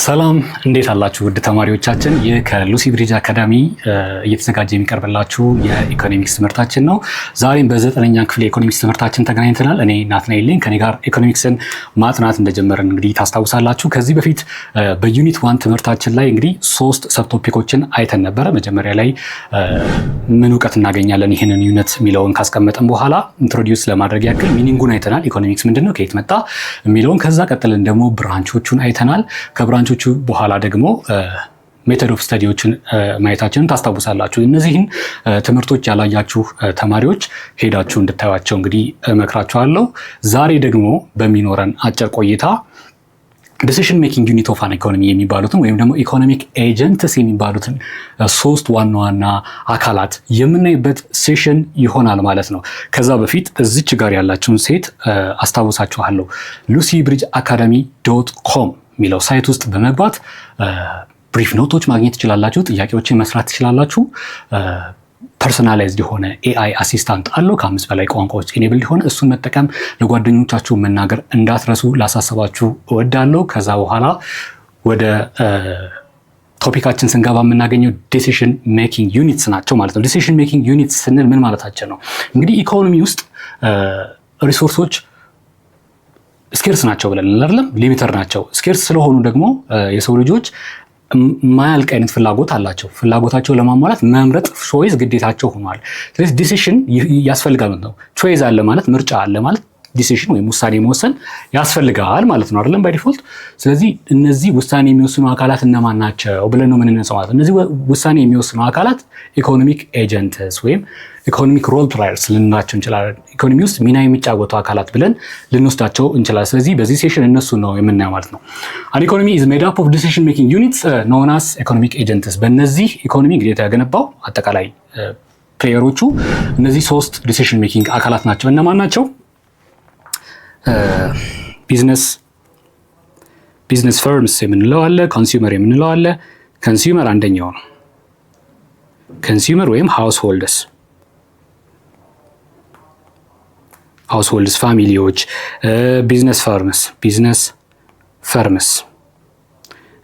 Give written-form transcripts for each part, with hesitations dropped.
ሰላም እንዴት አላችሁ ውድ ተማሪዎቻችን? ይህ ከሉሲ ብሪጅ አካዳሚ እየተዘጋጀ የሚቀርብላችሁ የኢኮኖሚክስ ትምህርታችን ነው። ዛሬም በ9ኛ ክፍል የኢኮኖሚክስ ትምህርታችን ተገናኝተናል። እኔ ናትናኤል ነኝ። ከኔ ጋር ኢኮኖሚክስን ማጥናት እንደጀመርን እንግዲህ ታስታውሳላችሁ። ከዚህ በፊት በዩኒት 1 ትምህርታችን ላይ እንግዲህ 3 ሰብ ቶፒኮችን አይተን ነበረ። መጀመሪያ ላይ ምን እውቀት እናገኛለን ይህንን ዩኒት የሚለውን ካስቀመጠን በኋላ ኢንትሮዲዩስ ለማድረግ ያክል ሚኒንጉን አይተናል። ኢኮኖሚክስ ምንድነው፣ ከየት መጣ የሚለውን። ከዛ ቀጥለን ደግሞ ብራንቾቹን አይተናል። ከብራንቾቹ በኋላ ደግሞ ሜተድ ኦፍ ስተዲዎችን ማየታችንን ታስታውሳላችሁ። እነዚህን ትምህርቶች ያላያችሁ ተማሪዎች ሄዳችሁ እንድታዩቸው እንግዲህ እመክራችኋለሁ። ዛሬ ደግሞ በሚኖረን አጭር ቆይታ ዲሲሽን ሜኪንግ ዩኒት ኦፍ አን ኢኮኖሚ የሚባሉትን ወይም ደግሞ ኢኮኖሚክ ኤጀንትስ የሚባሉትን 3 ዋና ዋና አካላት የምናይበት ሴሽን ይሆናል ማለት ነው። ከዛ በፊት እዚች ጋር ያላችሁን ሴት አስታውሳችኋለሁ። lucyBridgeAcademy.com የሚለው ሳይት ውስጥ በመግባት ብሪፍ ኖቶች ማግኘት ትችላላችሁ። ጥያቄዎችን መስራት ትችላላችሁ። ፐርሰናላይዝድ የሆነ ኤአይ አሲስታንት አለው ከ5 በላይ ቋንቋዎች ኢኔብል ሊሆን፣ እሱን መጠቀም ለጓደኞቻችሁ መናገር እንዳትረሱ ላሳስባችሁ እወዳለሁ። ከዛ በኋላ ወደ ቶፒካችን ስንገባ የምናገኘው ዲሲሽን ሜኪንግ ዩኒትስ ናቸው ማለት ነው። ዲሲሽን ሜኪንግ ዩኒትስ ስንል ምን ማለታችን ነው? እንግዲህ ኢኮኖሚ ውስጥ ሪሶርሶች ስኬርስ ናቸው ብለን አይደለም፣ ሊሚተር ናቸው። ስኬርስ ስለሆኑ ደግሞ የሰው ልጆች ማያልቅ አይነት ፍላጎት አላቸው። ፍላጎታቸው ለማሟላት መምረጥ ቾይስ ግዴታቸው ሆኗል። ስለዚህ ዲሲሽን ያስፈልጋል ነው። ቾይስ አለ ማለት ምርጫ አለ ማለት ዲሲሽን ወይም ውሳኔ መወሰን ያስፈልጋል ማለት ነው አይደለም ባይ ዲፎልት። ስለዚህ እነዚህ ውሳኔ የሚወስኑ አካላት እነማን ናቸው ብለን ነው የምንነሳው ማለት ነው። እነዚህ ውሳኔ የሚወስኑ አካላት ኢኮኖሚክ ኤጀንትስ ወይም ኢኮኖሚክ ሮል ፕሌየርስ ልንላቸው እንችላለን። ኢኮኖሚ ውስጥ ሚና የሚጫወቱ አካላት ብለን ልንወስዳቸው እንችላለን። ስለዚህ በዚህ ሴሽን እነሱ ነው የምናየው ማለት ነው። አን ኢኮኖሚ ኢዝ ሜድ አፕ ኦፍ ዲሲሽን ሜኪንግ ዩኒትስ ኖን አስ ኢኮኖሚክ ኤጀንትስ። በእነዚህ ኢኮኖሚ እንግዲህ የተገነባው አጠቃላይ ፕሌየሮቹ እነዚህ 3 ዲሲሽን ሜኪንግ አካላት ናቸው። እነማን ናቸው? ቢዝነስ ፈርምስ የምንለው አለ፣ ኮንሱመር የምንለው አለ። ኮንሱመር አንደኛው ነው። ኮንሱመር ወይም ሃውስሆልድስ ፋሚሊዎች። ቢዝነስ ፈርምስ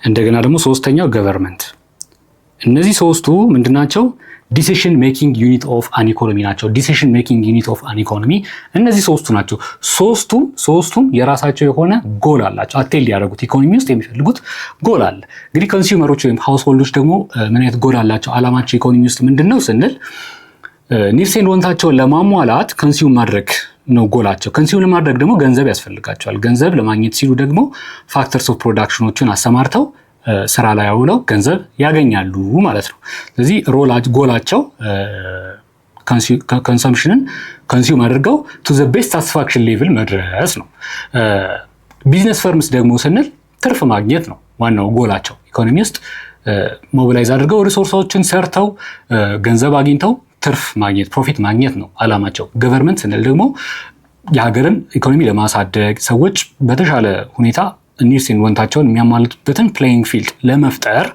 እንደገና ደግሞ ሶስተኛው ገቨርንመንት። እነዚህ 3ቱ ምንድናቸው? ዲሲሽን ሜኪንግ ዩኒት ኦፍ አን ኢኮኖሚ ናቸው። ዲሲሽን ሜኪንግ ዩኒት ኦፍ አን ኢኮኖሚ እነዚህ 3ቱ ናቸው። ሶስቱም የራሳቸው የሆነ ጎል አላቸው። አቴል ሊያደርጉት ኢኮኖሚ ውስጥ የሚፈልጉት ጎል አለ። እንግዲህ ኮንሱመሮች ወይም ሃውስሆልዶች ደግሞ ምን አይነት ጎል አላቸው? አላማቸው ኢኮኖሚ ውስጥ ምንድን ነው ስንል ኒድስ ኤንድ ዋንታቸውን ለማሟላት ኮንሱም ማድረግ ነው ጎላቸው። ኮንሱም ለማድረግ ደግሞ ገንዘብ ያስፈልጋቸዋል። ገንዘብ ለማግኘት ሲሉ ደግሞ ፋክተርስ ኦፍ ፕሮዳክሽኖችን አሰማርተው ስራ ላይ አውለው ገንዘብ ያገኛሉ ማለት ነው። ስለዚህ ጎላቸው ኮንሰምፕሽንን ኮንሱም አድርገው ቱ ዘ ቤስት ሳቲስፋክሽን ሌቭል መድረስ ነው። ቢዝነስ ፈርምስ ደግሞ ስንል ትርፍ ማግኘት ነው ዋናው ጎላቸው። ኢኮኖሚ ውስጥ ሞቢላይዝ አድርገው ሪሶርሶችን ሰርተው ገንዘብ አግኝተው ትርፍ ማግኘት ፕሮፊት ማግኘት ነው አላማቸው። ገቨርንመንት ስንል ደግሞ የሀገርን ኢኮኖሚ ለማሳደግ ሰዎች በተሻለ ሁኔታ ኒድስ ኤንድ ዋንታቸውን የሚያሟሉበትን ፕሌይንግ ፊልድ ለመፍጠር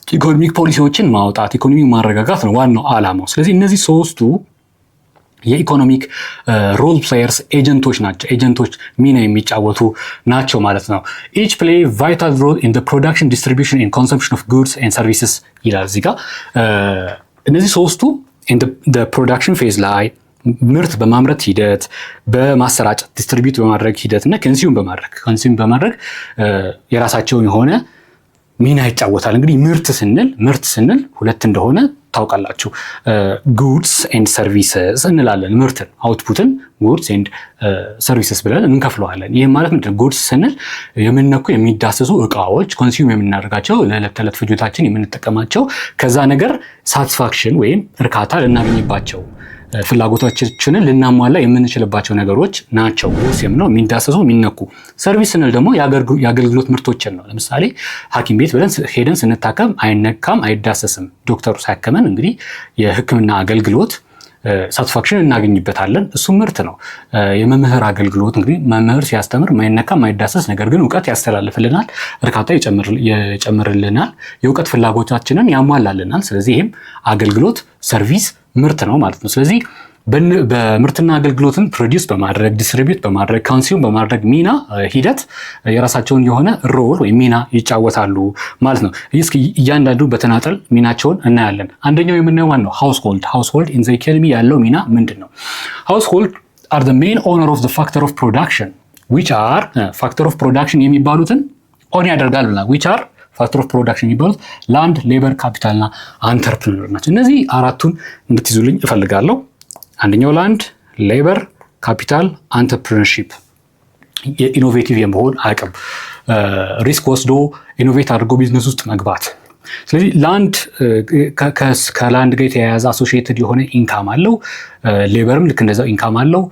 ኢኮኖሚክ ፖሊሲዎችን ማውጣት፣ ኢኮኖሚ ማረጋጋት ነው ዋናው አላማው። ስለዚህ እነዚህ 3ቱ የኢኮኖሚክ ሮል ፕሌየርስ ኤጀንቶች ናቸው። ኤጀንቶች ሚና የሚጫወቱ ናቸው ማለት ነው። ኢች ፕሌይ ቫይታል ሮል ኢን ዘ ፕሮዳክሽን ዲስትሪቢዩሽን ኤንድ ኮንሰምፕሽን ኦፍ ጉድስ ኤንድ ሰርቪስስ ይላል እዚህ ጋር። እነዚህ 3ቱ ኢን ዘ ፕሮዳክሽን ፌዝ ላይ ምርት በማምረት ሂደት፣ በማሰራጨት ዲስትሪቢዩት በማድረግ ሂደት እና ኮንሱም በማድረግ የራሳቸውን የሆነ ሚና ይጫወታል። እንግዲህ ምርት ስንል 2 እንደሆነ ታውቃላችሁ። ጉድስ ኤንድ ሰርቪስስ እንላለን። ምርትን አውትፑትን ጉድስ ኤንድ ሰርቪስስ ብለን እንከፍለዋለን። ይህም ማለት ምንድነው? ጉድስ ስንል የምንነኩ የሚዳሰሱ እቃዎች፣ ኮንሱም የምናደርጋቸው ለዕለት ተዕለት ፍጆታችን የምንጠቀማቸው ከዛ ነገር ሳቲስፋክሽን ወይም እርካታ ልናገኝባቸው ፍላጎቶቻችንን ልናሟላ የምንችልባቸው ነገሮች ናቸው። ጉድስ የምንለው የሚዳሰሱ የሚነኩ። ሰርቪስ ስንል ደግሞ የአገልግሎት ምርቶችን ነው። ለምሳሌ ሐኪም ቤት ብለን ሄደን ስንታከም አይነካም አይዳሰስም። ዶክተሩ ሲያከመን እንግዲህ የሕክምና አገልግሎት ሳቲስፋክሽን እናገኝበታለን። እሱ ምርት ነው። የመምህር አገልግሎት እንግዲህ መምህር ሲያስተምር ማይነካ ማይዳሰስ ነገር ግን እውቀት ያስተላልፍልናል፣ እርካታ ይጨምርልናል፣ የእውቀት ፍላጎታችንን ያሟላልናል። ስለዚህ ይህም አገልግሎት ሰርቪስ ምርት ነው ማለት ነው። ስለዚህ በምርትና አገልግሎትን ፕሮዲውስ በማድረግ ዲስትሪቢዩት በማድረግ ኮንሱም በማድረግ ሚና ሂደት የራሳቸውን የሆነ ሮል ወይም ሚና ይጫወታሉ ማለት ነው። እስኪ እያንዳንዱ በተናጠል ሚናቸውን እናያለን። አንደኛው የምናየው ማን ነው? ሃውስሆልድ ኢን ዘ ኢኮኖሚ ያለው ሚና ምንድን ነው? ሃውስሆልድ are the main owner of the factor of production which are factor of production የሚባሉትን ኦን ያደርጋል ብለናል። which are factor of production የሚባሉት ላንድ፣ ሌበር፣ ካፒታል እና አንተርፕረነር ናቸው። እነዚህ አራቱን እንድትይዙልኝ እፈልጋለሁ። አንደኛው ላንድ፣ ሌበር፣ ካፒታል፣ አንተርፕረነርሺፕ የኢኖቬቲቭ የመሆን አቅም ሪስክ ወስዶ ኢኖቬት አድርጎ ቢዝነስ ውስጥ መግባት። ስለዚህ ላንድ ከላንድ ጋር የተያያዘ አሶሺየትድ የሆነ ኢንካም አለው። ሌበርም ልክ እንደዛው ኢንካም አለው።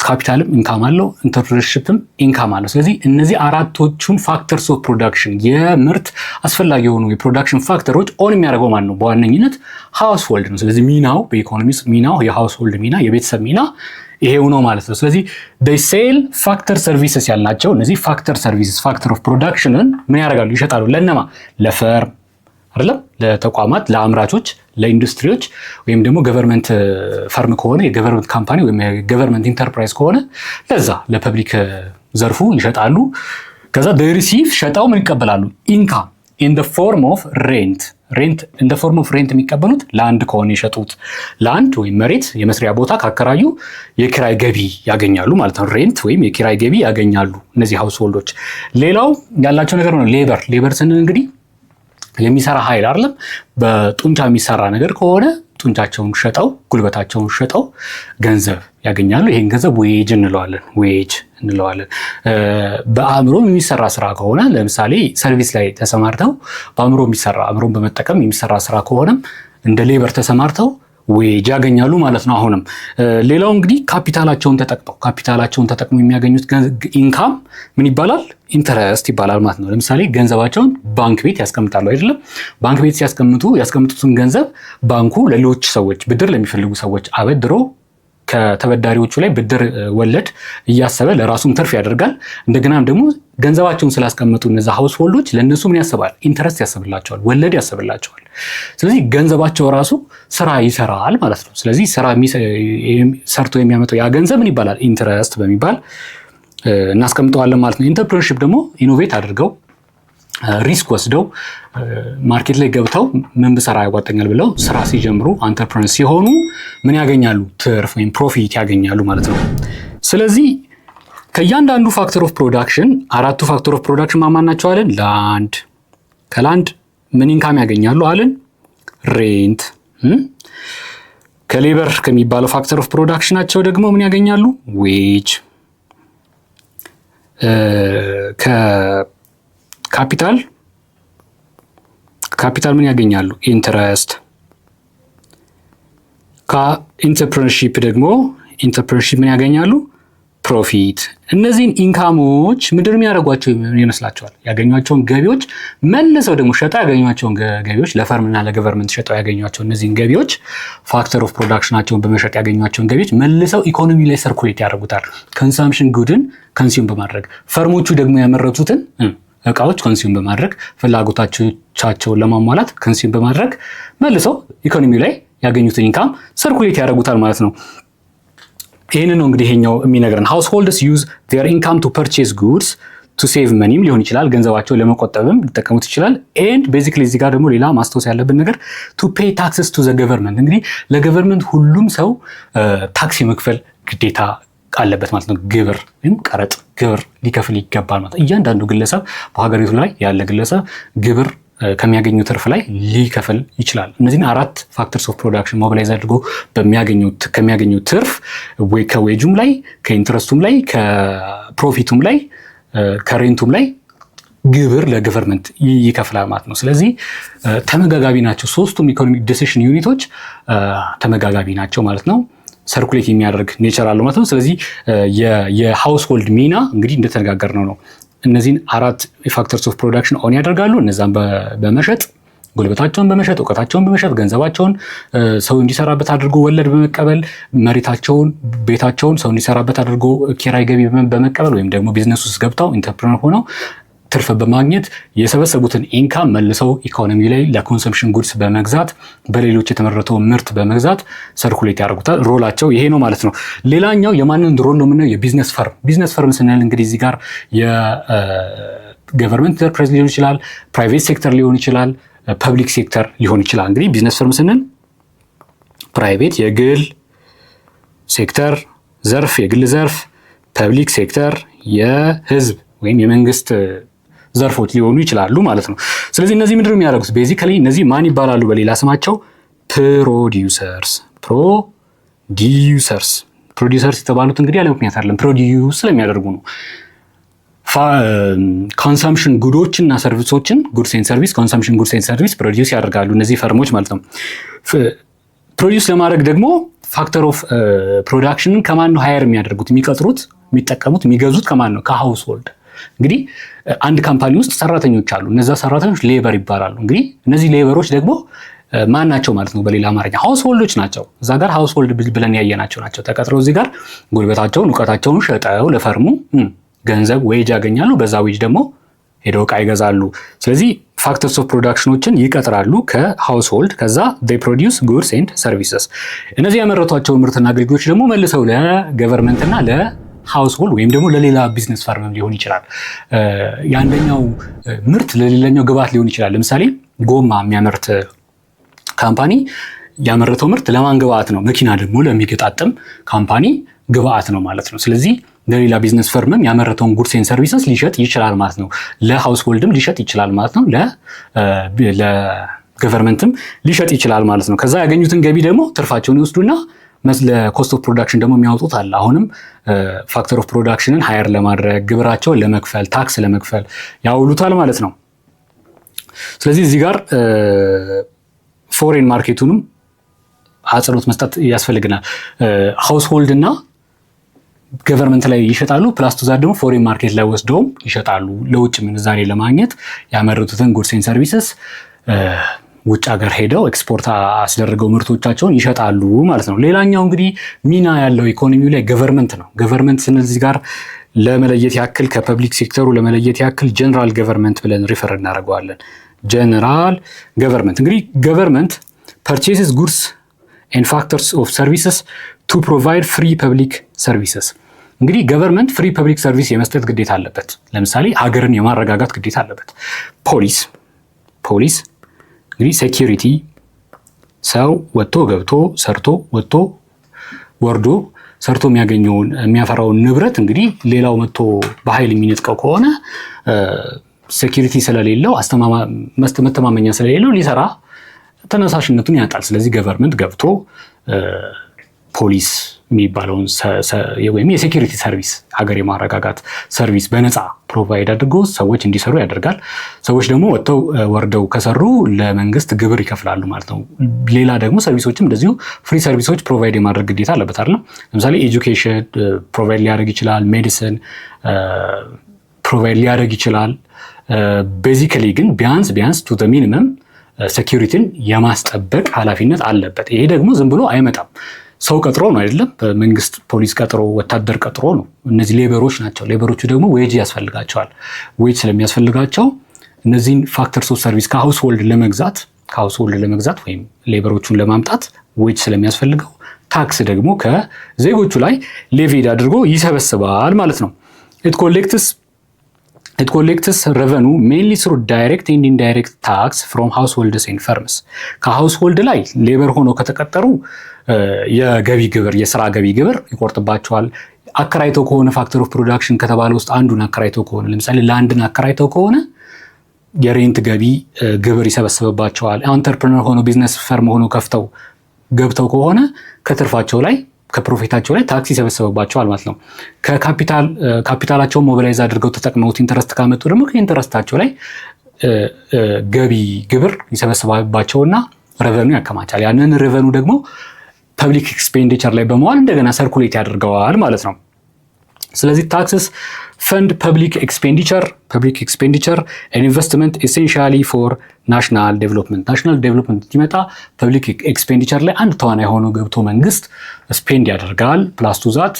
ካፒታልም ኢንካም አለው። ኢንተርፕረነርሺፕም ኢንካም አለው። ስለዚህ እነዚህ አራቶቹን ፋክተርስ ኦፍ ፕሮዳክሽን የምርት አስፈላጊ የሆኑ የፕሮዳክሽን ፋክተሮች ኦን የሚያደርገው ማን ነው? በዋነኝነት ሃውስሆልድ ነው። ስለዚህ ሚናው በኢኮኖሚክስ ሚናው የሃውስሆልድ ሚና የቤተሰብ ሚና ይሄው ነው ማለት ነው። ስለዚህ ሴል ፋክተር ሰርቪስስ ያልናቸው እነዚህ ፋክተር ሰርቪስስ ፋክተር ኦፍ ፕሮዳክሽንን ምን ያደርጋሉ? ይሸጣሉ። ለነማ? ለፈርም አይደለም፣ ለተቋማት፣ ለአምራቾች፣ ለኢንዱስትሪዎች ወይም ደግሞ ገቨርንመንት ፈርም ከሆነ የገቨርንመንት ካምፓኒ ወይም የገቨርንመንት ኢንተርፕራይዝ ከሆነ ለዛ ለፐብሊክ ዘርፉ ይሸጣሉ። ከዛ ሪሲቭ ሸጣው ምን ይቀበላሉ? ኢንካም ኢን ዘ ፎርም ኦፍ ሬንት ኢን ዘ ፎርም ኦፍ ሬንት የሚቀበሉት ለአንድ ከሆነ የሸጡት ለአንድ ወይም መሬት የመስሪያ ቦታ ካከራዩ የኪራይ ገቢ ያገኛሉ ማለት ነው። ሬንት ወይም የኪራይ ገቢ ያገኛሉ እነዚህ ሃውስሆልዶች። ሌላው ያላቸው ነገር ነው ሌበር ስንል እንግዲህ የሚሰራ ኃይል አይደለም። በጡንቻ የሚሰራ ነገር ከሆነ ጡንቻቸውን ሸጠው ጉልበታቸውን ሸጠው ገንዘብ ያገኛሉ። ይሄን ገንዘብ ዌጅ እንለዋለን። በአእምሮም የሚሰራ ስራ ከሆነ ለምሳሌ ሰርቪስ ላይ ተሰማርተው አእምሮን በመጠቀም የሚሰራ ስራ ከሆነም እንደ ሌበር ተሰማርተው ዌጅ ያገኛሉ ማለት ነው። አሁንም ሌላው እንግዲህ ካፒታላቸውን ተጠቅሞ የሚያገኙት ኢንካም ምን ይባላል? ኢንተረስት ይባላል ማለት ነው። ለምሳሌ ገንዘባቸውን ባንክ ቤት ያስቀምጣሉ አይደለም? ባንክ ቤት ያስቀምጡትን ገንዘብ ባንኩ ለሌሎች ሰዎች ብድር ለሚፈልጉ ሰዎች አበድሮ ከተበዳሪዎቹ ላይ ብድር ወለድ እያሰበ ለራሱም ትርፍ ያደርጋል። እንደገናም ደግሞ ገንዘባቸውን ስላስቀመጡ እነዛ ሃውስሆልዶች ለእነሱ ምን ያስባል? ኢንተረስት ያስብላቸዋል፣ ወለድ ያስብላቸዋል። ስለዚህ ገንዘባቸው ራሱ ስራ ይሰራል ማለት ነው። ስለዚህ ስራ ሰርቶ የሚያመጣው ያ ገንዘብ ምን ይባላል? ኢንተረስት በሚባል እናስቀምጠዋለን ማለት ነው። ኢንተርፕረነርሺፕ ደግሞ ኢኖቬት አድርገው ሪስክ ወስደው ማርኬት ላይ ገብተው ምን ብሰራ ያዋጣኛል ብለው ስራ ሲጀምሩ አንተርፕረነር ሲሆኑ ምን ያገኛሉ? ትርፍ ወይም ፕሮፊት ያገኛሉ ማለት ነው። ስለዚህ ከእያንዳንዱ ፋክተር ኦፍ ፕሮዳክሽን አራቱ ፋክተር ኦፍ ፕሮዳክሽን ማን ናቸው አለን? ከላንድ ምን ኢንካም ያገኛሉ አለን? ሬንት። ከሌበር ከሚባለው ፋክተር ኦፍ ፕሮዳክሽናቸው ደግሞ ምን ያገኛሉ? ዌጅ። ካፒታል ምን ያገኛሉ? ኢንተረስት። ከኢንተርፕረነርሺፕ ደግሞ ምን ያገኛሉ? ፕሮፊት። እነዚህን ኢንካሞች ምንድን የሚያደርጓቸው ይመስላችኋል? ያገኟቸውን ገቢዎች መልሰው ደግሞ ሸጠው ያገኟቸውን ገቢዎች ለፈርምና ለገቨርንመንት ሸጠው ያገኟቸው እነዚህን ገቢዎች ፋክተር ኦፍ ፕሮዳክሽናቸውን በመሸጥ ያገኟቸውን ገቢዎች መልሰው ኢኮኖሚ ላይ ሰርኩሌት ያደርጉታል። ኮንሰምፕሽን ጉድን ኮንሱም በማድረግ ፈርሞቹ ደግሞ ያመረቱትን እቃዎች ኮንሱም በማድረግ ፍላጎታቸውን ለማሟላት ኮንሱም በማድረግ መልሰው ኢኮኖሚ ላይ ያገኙትን ኢንካም ሰርኩሌት ያደርጉታል ማለት ነው። ይህንን ነው እንግዲህ ይሄኛው የሚነግረን። ሃውስሆልድስ ዩዝ ዜር ኢንካም ቱ ፐርቼዝ ጉድስ ቱ ሴቭ መኒም ሊሆን ይችላል፣ ገንዘባቸውን ለመቆጠብም ሊጠቀሙት ይችላል። ኤንድ ቤዚክሊ እዚህ ጋር ደግሞ ሌላ ማስታወስ ያለብን ነገር ቱ ፔይ ታክስስ ቱ ዘ ገቨርንመንት። እንግዲህ ለገቨርንመንት ሁሉም ሰው ታክስ የመክፈል ግዴታ አለበት ማለት ነው። ግብር ወይም ቀረጥ ግብር ሊከፍል ይገባል ማለት ነው። እያንዳንዱ ግለሰብ በሀገሪቱ ላይ ያለ ግለሰብ ግብር ከሚያገኙ ትርፍ ላይ ሊከፍል ይችላል። እነዚህን አራት ፋክተርስ ኦፍ ፕሮዳክሽን ሞቢላይዝ አድርጎ ከሚያገኙ ትርፍ ከዌጁም ላይ ከኢንትረስቱም ላይ ከፕሮፊቱም ላይ ከሬንቱም ላይ ግብር ለገቨርንመንት ይከፍላል ማለት ነው። ስለዚህ ተመጋጋቢ ናቸው። ሶስቱም ኢኮኖሚክ ዲሲሽን ዩኒቶች ተመጋጋቢ ናቸው ማለት ነው። ሰርኩሌት የሚያደርግ ኔቸር አለው ማለት ነው። ስለዚህ የሃውስሆልድ ሚና እንግዲህ እንደተነጋገርነው ነው። እነዚህን አራት ፋክተርስ ኦፍ ፕሮዳክሽን ኦን ያደርጋሉ። እነዛን በመሸጥ ጉልበታቸውን በመሸጥ እውቀታቸውን በመሸጥ ገንዘባቸውን ሰው እንዲሰራበት አድርጎ ወለድ በመቀበል መሬታቸውን፣ ቤታቸውን ሰው እንዲሰራበት አድርጎ ኪራይ ገቢ በመቀበል ወይም ደግሞ ቢዝነስ ውስጥ ገብተው ኢንተርፕረነር ሆነው ትርፍ በማግኘት የሰበሰቡትን ኢንካም መልሰው ኢኮኖሚ ላይ ለኮንሰምፕሽን ጉድስ በመግዛት በሌሎች የተመረተው ምርት በመግዛት ሰርኩሌት ያደርጉታል። ሮላቸው ይሄ ነው ማለት ነው። ሌላኛው የማንን ሮል ነው የምናየው? የቢዝነስ ፈርም። ቢዝነስ ፈርም ስንል እንግዲህ እዚህ ጋር የገቨርንመንት ኢንተርፕራይዝ ሊሆን ይችላል፣ ፕራይቬት ሴክተር ሊሆን ይችላል፣ ፐብሊክ ሴክተር ሊሆን ይችላል። እንግዲህ ቢዝነስ ፈርም ስንል ፕራይቬት የግል ሴክተር ዘርፍ፣ የግል ዘርፍ፣ ፐብሊክ ሴክተር የህዝብ ወይም የመንግስት ዘርፎች ሊሆኑ ይችላሉ ማለት ነው። ስለዚህ እነዚህ ምንድነው የሚያደርጉት? ቤዚካሊ እነዚህ ማን ይባላሉ? በሌላ ስማቸው ፕሮዲውሰርስ። ፕሮዲውሰርስ የተባሉት እንግዲህ ያለ ምክንያት አይደለም፣ ፕሮዲውስ ስለሚያደርጉ ነው። ኮንሰምፕሽን ጉዶችና ሰርቪሶችን ጉድስ ኤንድ ሰርቪስ ኮንሰምፕሽን ጉድስ ኤንድ ሰርቪስ ፕሮዲውስ ያደርጋሉ እነዚህ ፈርሞች ማለት ነው። ፕሮዲውስ ለማድረግ ደግሞ ፋክተር ኦፍ ፕሮዳክሽንን ከማን ነው ሃየር የሚያደርጉት? የሚቀጥሩት፣ የሚጠቀሙት፣ የሚገዙት ከማን ነው? ከሃውስ ሆልድ። እንግዲህ አንድ ካምፓኒ ውስጥ ሰራተኞች አሉ። እነዛ ሰራተኞች ሌበር ይባላሉ። እንግዲህ እነዚህ ሌበሮች ደግሞ ማን ናቸው ማለት ነው? በሌላ አማርኛ ሃውስ ሆልዶች ናቸው። እዛ ጋር ሃውስ ሆልድ ብለን ያየናቸው ናቸው። ተቀጥረው እዚህ ጋር ጉልበታቸውን እውቀታቸውን ሸጠው ለፈርሙ ገንዘብ ዌጅ ያገኛሉ። በዛ ዌጅ ደግሞ ሄደው ዕቃ ይገዛሉ። ስለዚህ ፋክተርስ ኦፍ ፕሮዳክሽኖችን ይቀጥራሉ ከሃውስ ሆልድ። ከዛ they produce goods and services። እነዚህ ያመረቷቸው ምርትና አገልግሎቶች ደግሞ መልሰው ለገቨርንመንትና ለሃውስ ሆልድ ወይም ደግሞ ለሌላ ቢዝነስ ፈርም ሊሆን ይችላል። የአንደኛው ምርት ለሌላኛው ግብዓት ሊሆን ይችላል። ለምሳሌ ጎማ የሚያመርት ካምፓኒ ያመረተው ምርት ለማን ግብዓት ነው? መኪና ደግሞ ለሚገጣጠም ካምፓኒ ግብዓት ነው ማለት ነው። ስለዚህ ለሌላ ቢዝነስ ፈርምም ያመረተውን ጉድስ ኤንድ ሰርቪስስ ሊሸጥ ይችላል ማለት ነው። ለሃውስ ሆልድም ሊሸጥ ይችላል ማለት ነው። ለገቨርንመንትም ሊሸጥ ይችላል ማለት ነው። ከዛ ያገኙትን ገቢ ደግሞ ትርፋቸውን ይወስዱና ለኮስት ኦፍ ፕሮዳክሽን ደግሞ የሚያወጡት አለ። አሁንም ፋክተር ኦፍ ፕሮዳክሽንን ሃየር ለማድረግ ግብራቸውን ለመክፈል ታክስ ለመክፈል ያውሉታል ማለት ነው። ስለዚህ እዚህ ጋር ፎሬን ማርኬቱንም አጽንኦት መስጠት ያስፈልግናል። ሃውስ ሆልድ እና ገቨርንመንት ላይ ይሸጣሉ። ፕላስ ቱዛ ደግሞ ፎሬን ማርኬት ላይ ወስደውም ይሸጣሉ። ለውጭ ምንዛሬ ለማግኘት ያመረቱትን ጉድስ ኤንድ ሰርቪስስ ውጭ ሀገር ሄደው ኤክስፖርት አስደርገው ምርቶቻቸውን ይሸጣሉ ማለት ነው። ሌላኛው እንግዲህ ሚና ያለው ኢኮኖሚው ላይ ገቨርንመንት ነው። ገቨርንመንት ስንል እዚህ ጋር ለመለየት ያክል ከፐብሊክ ሴክተሩ ለመለየት ያክል ጀነራል ገቨርንመንት ብለን ሪፈር እናደርገዋለን። ጀነራል ገቨርንመንት እንግዲህ ገቨርንመንት ፐርቼስስ ጉድስ ኤንድ ፋክተርስ ኦፍ ሰርቪስስ ቱ ፕሮቫይድ ፍሪ ፐብሊክ ሰርቪስስ። እንግዲህ ገቨርንመንት ፍሪ ፐብሊክ ሰርቪስ የመስጠት ግዴታ አለበት። ለምሳሌ ሀገርን የማረጋጋት ግዴታ አለበት። ፖሊስ እንግዲህ ሴኪሪቲ፣ ሰው ወጥቶ ገብቶ ሰርቶ ወጥቶ ወርዶ ሰርቶ የሚያገኘውን የሚያፈራውን ንብረት እንግዲህ ሌላው መጥቶ በኃይል የሚነጥቀው ከሆነ ሴኪሪቲ ስለሌለው መተማመኛ ስለሌለው ሊሰራ ተነሳሽነቱን ያጣል። ስለዚህ ገቨርንመንት ገብቶ ፖሊስ የሚባለውን ወይም የሴኪሪቲ ሰርቪስ ሀገር የማረጋጋት ሰርቪስ በነፃ ፕሮቫይድ አድርጎ ሰዎች እንዲሰሩ ያደርጋል። ሰዎች ደግሞ ወጥተው ወርደው ከሰሩ ለመንግስት ግብር ይከፍላሉ ማለት ነው። ሌላ ደግሞ ሰርቪሶችም እንደዚሁ ፍሪ ሰርቪሶች ፕሮቫይድ የማድረግ ግዴታ አለበት አይደለም። ለምሳሌ ኤጁኬሽን ፕሮቫይድ ሊያደርግ ይችላል። ሜዲሲን ፕሮቫይድ ሊያደርግ ይችላል። ቤዚካሊ ግን ቢያንስ ቱ ዘ ሚኒመም ሴኪሪቲን የማስጠበቅ ኃላፊነት አለበት። ይሄ ደግሞ ዝም ብሎ አይመጣም። ሰው ቀጥሮ ነው አይደለም። በመንግስት ፖሊስ ቀጥሮ ወታደር ቀጥሮ ነው። እነዚህ ሌበሮች ናቸው። ሌበሮቹ ደግሞ ዌጅ ያስፈልጋቸዋል። ዌጅ ስለሚያስፈልጋቸው እነዚህን ፋክተርስ ኦፍ ሰርቪስ ከሃውስ ሆልድ ለመግዛት ወይም ሌበሮቹን ለማምጣት ዌጅ ስለሚያስፈልገው ታክስ ደግሞ ከዜጎቹ ላይ ሌቪድ አድርጎ ይሰበስባል ማለት ነው። It collects revenue mainly through direct and indirect tax from households and firms. ከሃውስሆልድ ላይ ሌበር ሆኖ ከተቀጠሩ የገቢ ግብር የስራ ገቢ ግብር ይቆርጥባቸዋል። አከራይተው ከሆነ ፋክተር ኦፍ ፕሮዳክሽን ከተባለ ውስጥ አንዱን አከራይተው ከሆነ ለምሳሌ ላንድን አከራይተው ከሆነ የሬንት ገቢ ግብር ይሰበስብባቸዋል። አንተርፕረነር ሆኖ ቢዝነስ ፈርም ሆኖ ከፍተው ገብተው ከሆነ ከትርፋቸው ላይ ከፕሮፊታቸው ላይ ታክስ ይሰበሰብባቸዋል ማለት ነው። ካፒታላቸውን ሞቢላይዝ አድርገው ተጠቅመውት ኢንተረስት ካመጡ ደግሞ ከኢንተረስታቸው ላይ ገቢ ግብር ይሰበስባቸውና ሬቨኑ ያከማቻል። ያንን ሬቨኑ ደግሞ ፐብሊክ ኤክስፔንዲቸር ላይ በመዋል እንደገና ሰርኩሌት ያደርገዋል ማለት ነው። ስለዚህ ታክስስ ፈንድ ፐብሊክ ኤክስፔንዲቸር ኢንቨስትመንት ኤሴንሻሊ ፎር ናሽናል ዴቨሎፕመንት። ናሽናል ዴቨሎፕመንት ሲመጣ ፐብሊክ ኤክስፔንዲቸር ላይ አንድ ተዋናይ ሆኖ ገብቶ መንግስት ስፔንድ ያደርጋል። ፕላስ ቱ ዛት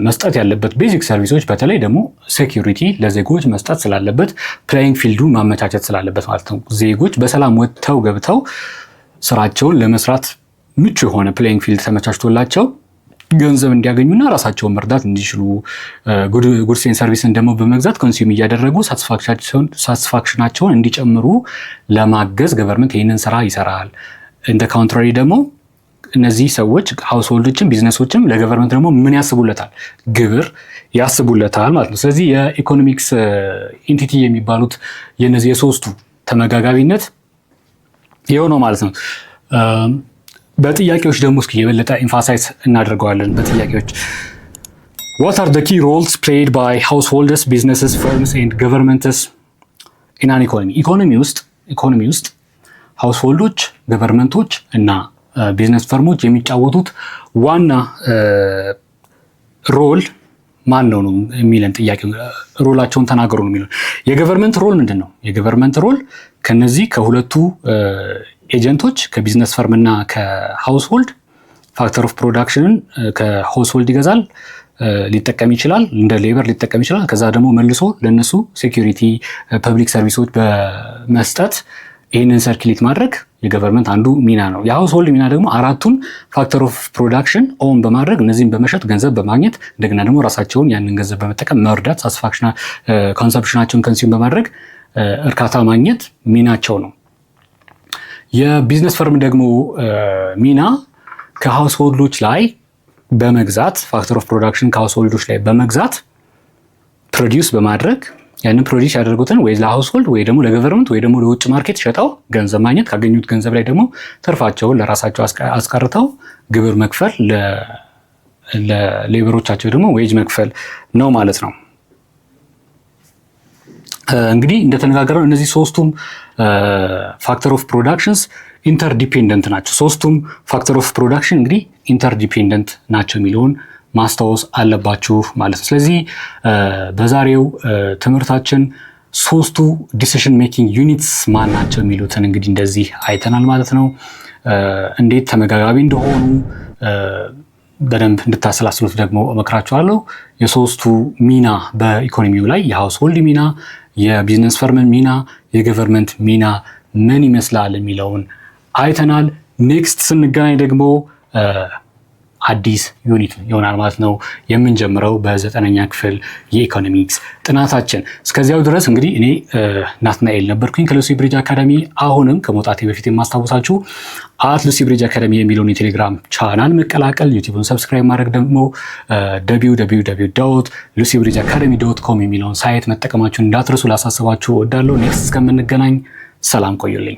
መስጠት ያለበት ቤዚክ ሰርቪሶች በተለይ ደግሞ ሴኪሪቲ ለዜጎች መስጠት ስላለበት ፕሌይንግ ፊልዱን ማመቻቸት ስላለበት ማለት ነው። ዜጎች በሰላም ወጥተው ገብተው ስራቸውን ለመስራት ምቹ የሆነ ፕሌይንግ ፊልድ ተመቻችቶላቸው ገንዘብ እንዲያገኙና ራሳቸውን መርዳት እንዲችሉ ጉድስን ሰርቪስን ደግሞ በመግዛት ኮንሱም እያደረጉ ሳቲስፋክሽናቸውን እንዲጨምሩ ለማገዝ ገቨርንመንት ይህንን ስራ ይሰራል። እንደ ካውንትራሪ ደግሞ እነዚህ ሰዎች ሃውስሆልዶችም ቢዝነሶችም ለገቨርንመንት ደግሞ ምን ያስቡለታል? ግብር ያስቡለታል ማለት ነው። ስለዚህ የኢኮኖሚክስ ኢንቲቲ የሚባሉት የነዚህ የሶስቱ ተመጋጋቢነት ይኸው ነው ማለት ነው። በጥያቄዎች ደግሞ እስኪ የበለጠ ኢንፋሳይዝ እናደርገዋለን። በጥያቄዎች what are the key roles played by householders, businesses, firms and governments in an economy? ኢኮኖሚ ውስጥ ሃውስሆልዶች፣ ገቨርንመንቶች እና ቢዝነስ ፈርሞች የሚጫወቱት ዋና ሮል ማን ነው የሚለን ጥያቄ። ሮላቸውን ተናገሩ ነው የሚለው። የገቨርንመንት ሮል ምንድን ነው? የገቨርንመንት ሮል ከነዚህ ከሁለቱ ኤጀንቶች ከቢዝነስ ፈርም እና ከሃውስሆልድ ፋክተር ኦፍ ፕሮዳክሽንን ከሃውስሆልድ ይገዛል፣ ሊጠቀም ይችላል፣ እንደ ሌበር ሊጠቀም ይችላል። ከዛ ደግሞ መልሶ ለነሱ ሴኪሪቲ ፐብሊክ ሰርቪሶች በመስጠት ይህንን ሰርኪሌት ማድረግ የገቨርንመንት አንዱ ሚና ነው። የሃውስሆልድ ሚና ደግሞ አራቱን ፋክተር ኦፍ ፕሮዳክሽን ኦን በማድረግ እነዚህን በመሸጥ ገንዘብ በማግኘት እንደገና ደግሞ ራሳቸውን ያንን ገንዘብ በመጠቀም መርዳት፣ ኮንሰምፕሽናቸውን ኮንሱም በማድረግ እርካታ ማግኘት ሚናቸው ነው። የቢዝነስ ፈርም ደግሞ ሚና ከሃውስሆልዶች ላይ በመግዛት ፋክተር ኦፍ ፕሮዳክሽን ከሃውስሆልዶች ላይ በመግዛት ፕሮዲውስ በማድረግ ያንን ፕሮዲውስ ያደርጉትን ወይ ለሃውስሆልድ ወይ ደግሞ ለገቨርንመንት ወይ ደግሞ ለውጭ ማርኬት ሸጠው ገንዘብ ማግኘት፣ ካገኙት ገንዘብ ላይ ደግሞ ትርፋቸውን ለራሳቸው አስቀርተው ግብር መክፈል፣ ለሌበሮቻቸው ደግሞ ዌጅ መክፈል ነው ማለት ነው። እንግዲህ እንደተነጋገረው እነዚህ ሶስቱም ፋክተር ኦፍ ፕሮዳክሽንስ ኢንተርዲፔንደንት ናቸው። ሶስቱም ፋክተር ኦፍ ፕሮዳክሽን እንግዲህ ኢንተርዲፔንደንት ናቸው የሚለውን ማስታወስ አለባችሁ ማለት ነው። ስለዚህ በዛሬው ትምህርታችን ሶስቱ ዲሲሽን ሜኪንግ ዩኒትስ ማን ናቸው የሚሉትን እንግዲህ እንደዚህ አይተናል ማለት ነው። እንዴት ተመጋጋቢ እንደሆኑ በደንብ እንድታሰላስሉት ደግሞ እመክራችኋለሁ። የሶስቱ ሚና በኢኮኖሚው ላይ የሃውስሆልድ ሚና፣ የቢዝነስ ፈርምን ሚና፣ የገቨርንመንት ሚና ምን ይመስላል የሚለውን አይተናል። ኔክስት ስንገናኝ ደግሞ አዲስ ዩኒት ይሆናል ማለት ነው የምንጀምረው በ9ኛ ክፍል የኢኮኖሚክስ ጥናታችን። እስከዚያው ድረስ እንግዲህ እኔ ናትናኤል ነበርኩኝ ከሉሲ ብሪጅ አካዳሚ። አሁንም ከመውጣቴ በፊት የማስታወሳችሁ ሉሲ ብሪጅ አካዳሚ የሚለውን የቴሌግራም ቻናል መቀላቀል፣ ዩቲዩብን ሰብስክራይብ ማድረግ፣ ደግሞ www.lucybridgeacademy.com የሚለውን ሳይት መጠቀማችሁን እንዳትረሱ ላሳስባችሁ እወዳለሁ። ኔክስት እስከምንገናኝ ሰላም ቆዩልኝ።